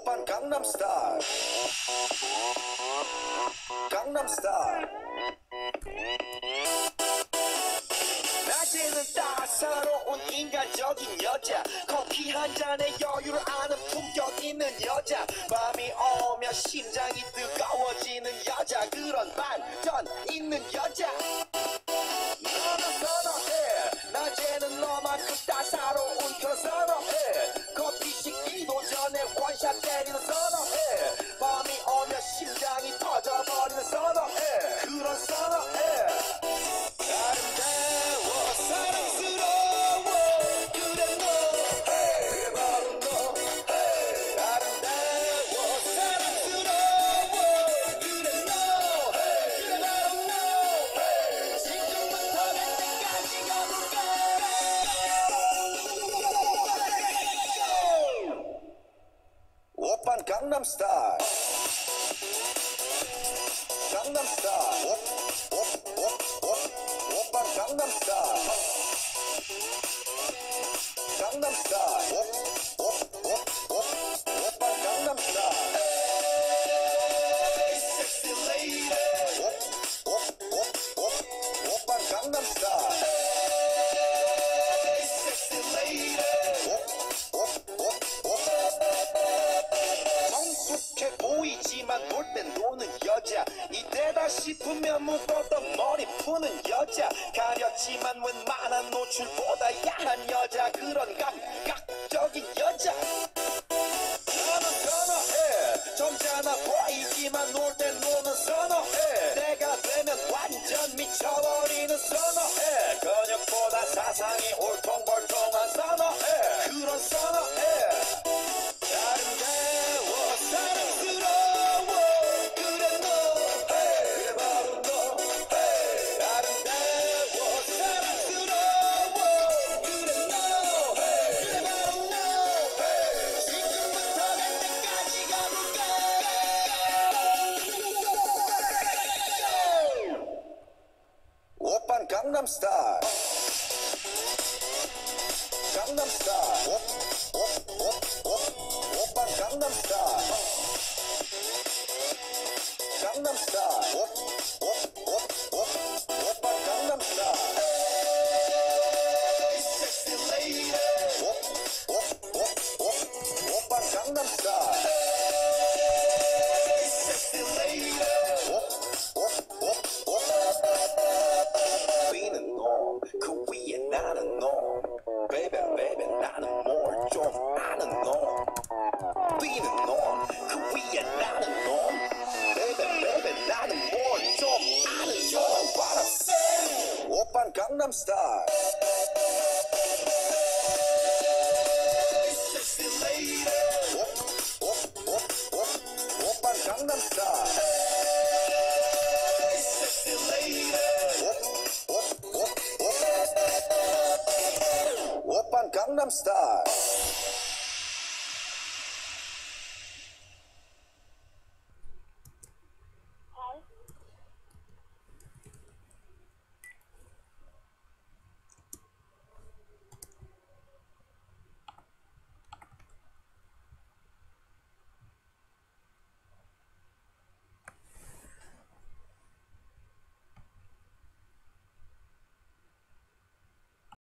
오빤 강남스타일 강남스타일 낮에는 따사로운 인간적인 여자 커피 한 잔에 여유를 아는 품격 있는 여자 밤이 오면 심장이 뜨거워지는 여자 그런 반전 있는 여자 너는 선호해 낮에는 너만큼 따사로운 그런 선호해 커피 식기도 전에 원샷 때리는 선호해 밤이 오면 심장이 터져버리는 선호해 그런 선호해 아름다워 사랑스러워 그래 너 hey, 바로 너 hey. 아름다워 사랑스러워 그래 너 hey. 그래 바로 너 hey. 지금부터 갈 때까지 가볼까 오빤 강남스타일 강남스타일 오빤 강남스타일 강남스타일 오빤 강남스타일 Hey sexy lady 오빤 강남스타일 Hey sexy lady 성숙해 보이지만 놀 땐 노는 여자 이때다 싶으면 묻었던 머리 푸는 여자 가렸지만 웬만한 노출보다 야한 여자 그런 감각적인 여자 너는 선호해 점잖아 보이지만 놀 땐 노는 선호해 내가 되면 완전 미쳐버리는 선호해 근육보다 사상이 울퉁불퉁한 선호해 그런 선호해 아름다워 사랑스러워 그래 너 hey, 바로 너 hey. 아름다워 사랑스러워 그래 너 hey. 그래 바로 너 hey. 지금부터 갈 때까지 가볼까 오빤 강남스타일 강남스타일 오빤 강남스타일 강남스타일 오빤 강남스타일 Hey sexy lady 오빤 강남스타일 Hey sexy lady 위는 너 그 위에 나는 너 Baby baby 나는 뭘 좀 아는 너 위는 너 그 위에 나는 너 Baby baby 나는 뭘 좀 아는 너 What I say 오빤 강남스타일 Sexy lady 오빤 강남스타일 Sexy lady 오빤 강남스타일